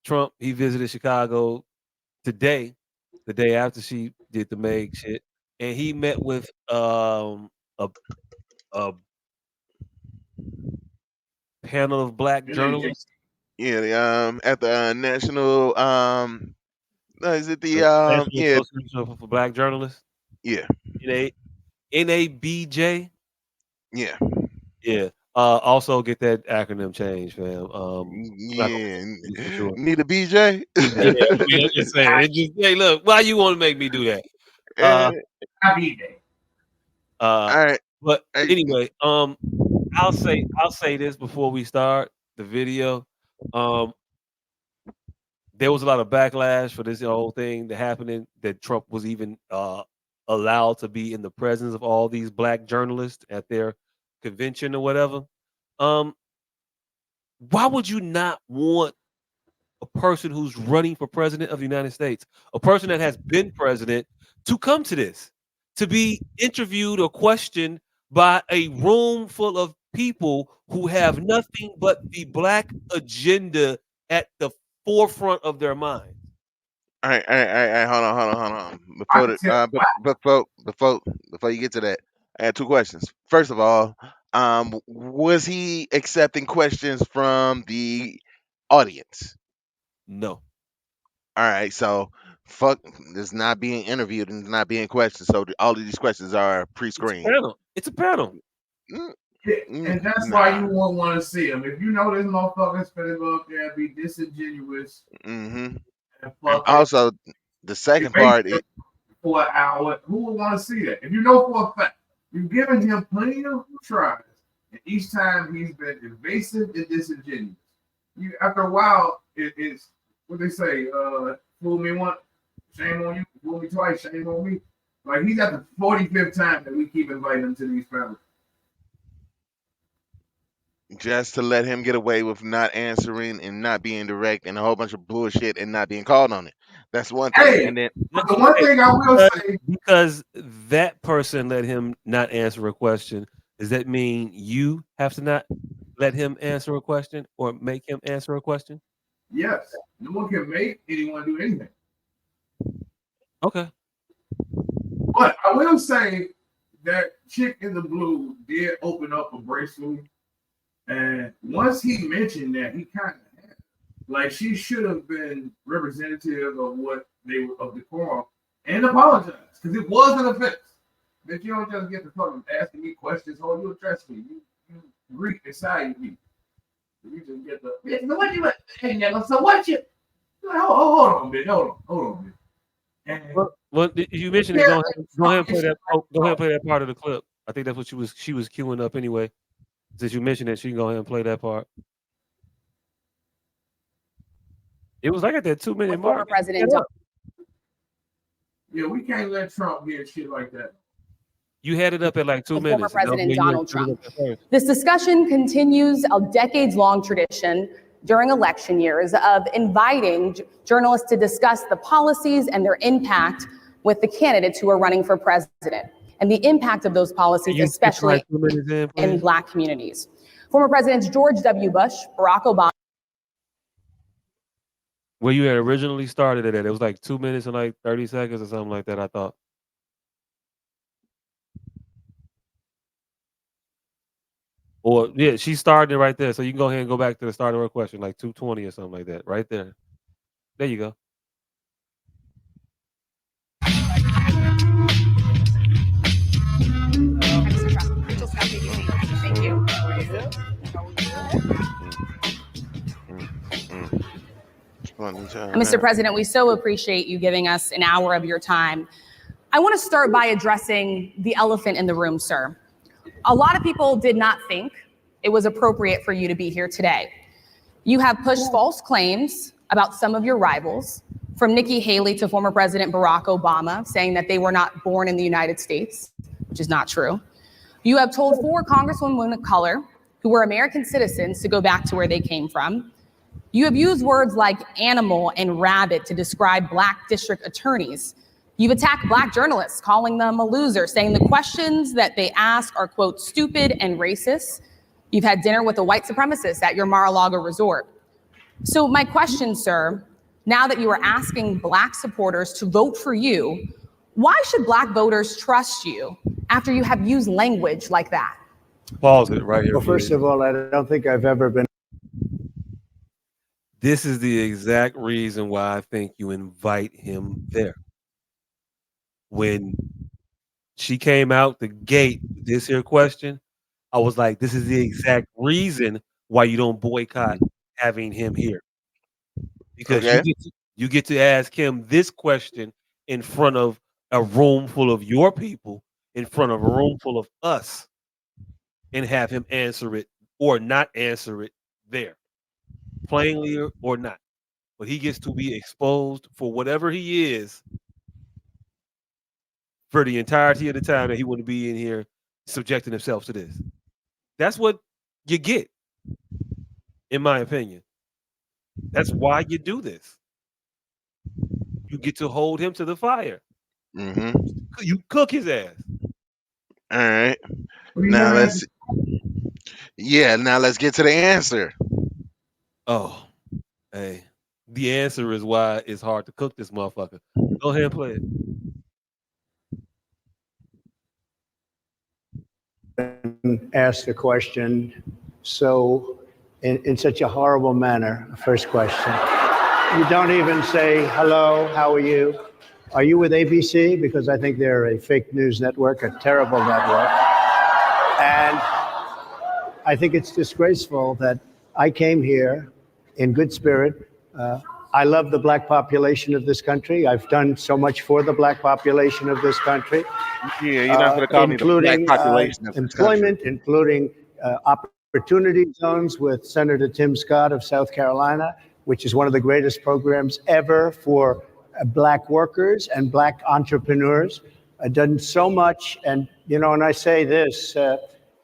Trump, he visited Chicago today, the day after she did the Meg shit, and he met with a a panel of black journalists. Yeah, at the national is it the The National yeah, Association for Black Journalists, yeah, NA NABJ. yeah, Yeah. Also get that acronym changed, fam. I'm not gonna yeah. do this for sure. Need a BJ? Yeah, I mean, I'm just saying. It just hey, look, why you want to make me do that? Uh, Eh, uh, all right. but Hey, anyway, I'll say this before we start the video. Um, there was a lot of backlash for this whole thing that happening that Trump was even allowed to be in the presence of all these black journalists at their convention or whatever. Um, why would you not want a person who's running for president of the United States, a person that has been president, to come to this, to be interviewed or questioned by a room full of people who have nothing but the black agenda at the forefront of their mind? all right. Hold on. Before you get to that, I had two questions. First of all, was he accepting questions from the audience? No, All right, so fuck, it's not being interviewed and it's not being questioned. So all of these questions are it's a pre-screened. panel. It's a panel. Mm, And that's why Nah. you won't want to see him. If you know this motherfucker's finna go up there and be disingenuous hmm and And fucking also, the second evasive part is for an hour, who would want to see that? If you know for a fact, you've given him plenty of tries, and each time he's been evasive and disingenuous. You after a while, it's what they say, fool me once, shame on you, fool me twice, shame on me. Like he's at the 45th time that we keep inviting him to these panels. just to let him get away with not answering and not being direct and a whole bunch of bullshit and not being called on it. That's one thing. Hey, And then, but the one Okay, thing I will say, because that person let him not answer a question. Does that mean you have to not let him answer a question or make him answer a question? yes, no one can make anyone do anything. Okay. But I will say that chick in the blue did open up a gracefully, and once he mentioned that, he kind of like she should have been representative of what they were of the decorum and apologize because it was an offense. That you don't just get to fucking asking me questions, oh, you address me, you Greek inside me. You just get the yeah, so what you hey nigga, so what you like, hold on, bitch, hold on, bitch. And Well, you mentioned it. yeah, Go ahead and play that. Oh, go ahead and play that part of the clip. I think that's what she was queuing up anyway. Since you mentioned it, she can go ahead and play that part. It was like at that 2 minute Former mark. President yeah, we can't let Trump get shit like that. You had it up at like 2 former minutes. and that was President where you had Donald put it Trump. up at first. This discussion continues a decades-long tradition during election years of inviting journalists to discuss the policies and their impact with the candidates who are running for president and the impact of those Can policies, you skip to especially like 2 minutes in, in please? Black communities. Former Presidents George W. Bush, Barack Obama, Where you had originally started it at. It was like 2 minutes and like 30 seconds or something like that, I thought. Or yeah, she started it right there. So you can go ahead and go back to the start of her question, like 2:20 or something like that. Right there. There you go. thank you. Mr. President, we so appreciate you giving us an hour of your time. I want to start by addressing the elephant in the room, sir. A lot of people did not think it was appropriate for you to be here today. You have pushed false claims about some of your rivals, from Nikki Haley to former President Barack Obama, saying that they were not born in the United States, which is not true. You have told 4 congresswomen of color who were American citizens to go back to where they came from. You have used words like animal and rabbit to describe Black district attorneys. You've attacked Black journalists, calling them a loser, saying the questions that they ask are, quote, stupid and racist. You've had dinner with a white supremacist at your Mar-a-Lago resort. So my question, sir, now that you are asking Black supporters to vote for you, why should Black voters trust you after you have used language like that? Pause it right here, Well, first please. of all, I don't think I've ever been. This is the exact reason why I think you invite him there. When she came out the gate with this here question, I was like, this is the exact reason why you don't boycott having him here. Because Okay. you get to ask him this question in front of a room full of your people, in front of a room full of us, and have him answer it or not answer it there, plainly or not. But he gets to be exposed for whatever he is for the entirety of the time that he wouldn't be in here subjecting himself to this. That's what you get, in my opinion. That's why you do this. You get to hold him to the fire. Mm-hmm. You cook his ass. All right. What do you Now want to let's now let's get to the answer. Oh, hey. The answer is why it's hard to cook this motherfucker. Go ahead and play it. Asked a question so in such a horrible manner. First question. You don't even say hello, how are you? Are you with ABC? Because I think they're a fake news network, a terrible network. And I think it's disgraceful that I came here in good spirit. I love the Black population of this country. I've done so much for the Black population of this country, Yeah, you're not gonna call me the black including population of this country. employment, including opportunity zones with Senator Tim Scott of South Carolina, which is one of the greatest programs ever for Black workers and Black entrepreneurs. I've done so much, and and I say this.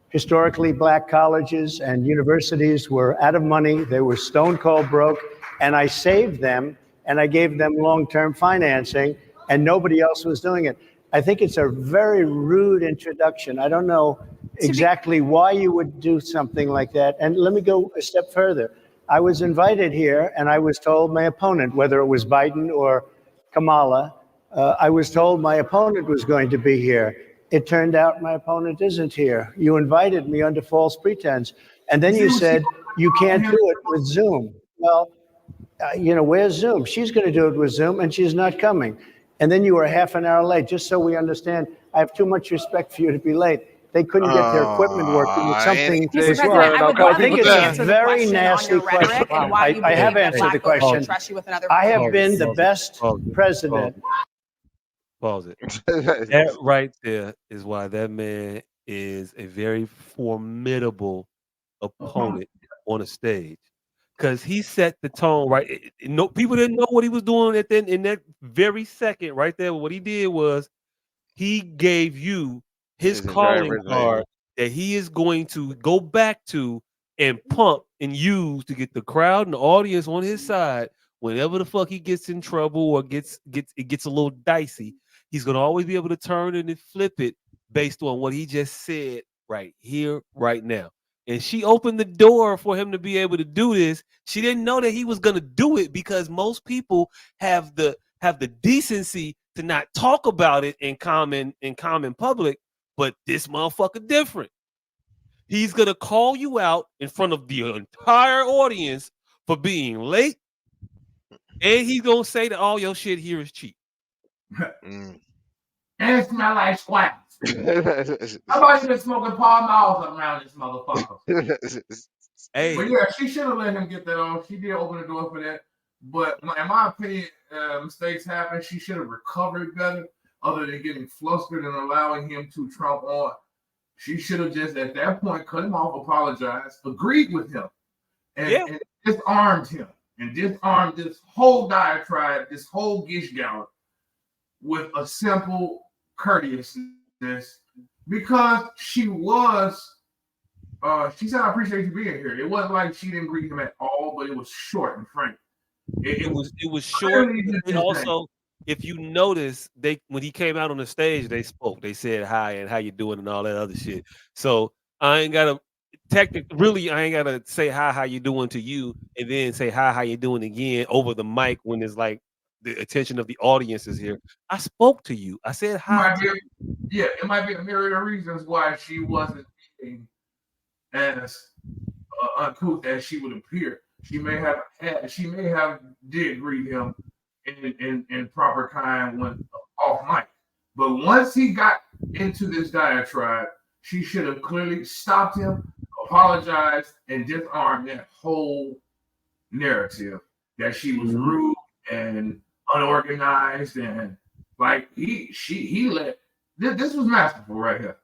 Historically, Black colleges and universities were out of money. They were stone cold broke, and I saved them and I gave them long-term financing, and nobody else was doing it. I think it's a very rude introduction. I don't know exactly why you would do something like that. And let me go a step further. I was invited here, and I was told my opponent, whether it was Biden or Kamala, I was told my opponent was going to be here. It turned out my opponent isn't here. You invited me under false pretense. And then you said you can't do it with Zoom. Well, where's Zoom? She's going to do it with Zoom, and she's not coming. And then you were half an hour late, just so we understand. I have too much respect for you to be late. They couldn't get their equipment working. It's something Mr. was President, wrong. I would I love think you it's to a answer the very question on nasty your rhetoric question. and why you I have believe that answered Black the voters question. should trust you with another I have vote. been the best president. Pause it. That right there is why that man is a very formidable opponent on a stage. Because he set the tone right. No, people didn't know what he was doing at then in that very second right there. What he did was he gave you his His calling driver's card manual. that he is going to go back to and pump and use to get the crowd and the audience on his side whenever the fuck he gets in trouble or gets a little dicey. He's gonna always be able to turn it and flip it based on what he just said right here, right now. And she opened the door for him to be able to do this. She didn't know that he was gonna do it because most people have the decency to not talk about it in common public, but this motherfucker different. He's gonna call you out in front of the entire audience for being late, and he's gonna say that all your shit here is cheap. Mm. And it smell like squats. How about you been smoking Paul Malls around this motherfucker? Hey, But yeah, she should have let him get that on. She did open the door for that. But in my opinion, mistakes happen. She should have recovered better, other than getting flustered and allowing him to trump on. She should have just at that point cut him off, apologized, agreed with him, and disarmed him, and disarmed this whole diatribe, this whole gish gallop with a simple courteousness, because she said, I appreciate you being here. It wasn't like she didn't greet him at all, but it was short and frank. it was short. And also, if you notice, when he came out on the stage, they spoke. They said hi and how you doing and all that other shit. So I ain't gotta technically, really, I ain't gotta say hi, how you doing to you, and then say hi, how you doing again over the mic when it's like the attention of the audience is here. I spoke to you. I said hi. It might be a myriad of reasons why she wasn't being as uncouth as she would appear. She may have did greet him in proper kind when off mic, but once he got into this diatribe, she should have clearly stopped him, apologized, and disarmed that whole narrative that she was rude and unorganized and like he let this was masterful right here.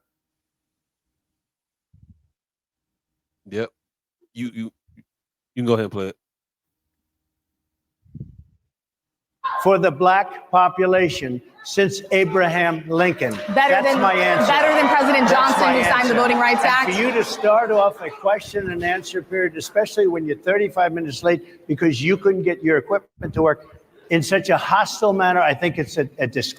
Yep. You can go ahead and play it. For the black population since Abraham Lincoln. That's my answer. Better than President Johnson, who signed the Voting Rights Act. And for you to start off a question and answer period, especially when you're 35 minutes late because you couldn't get your equipment to work in such a hostile manner, I think it's a disgrace.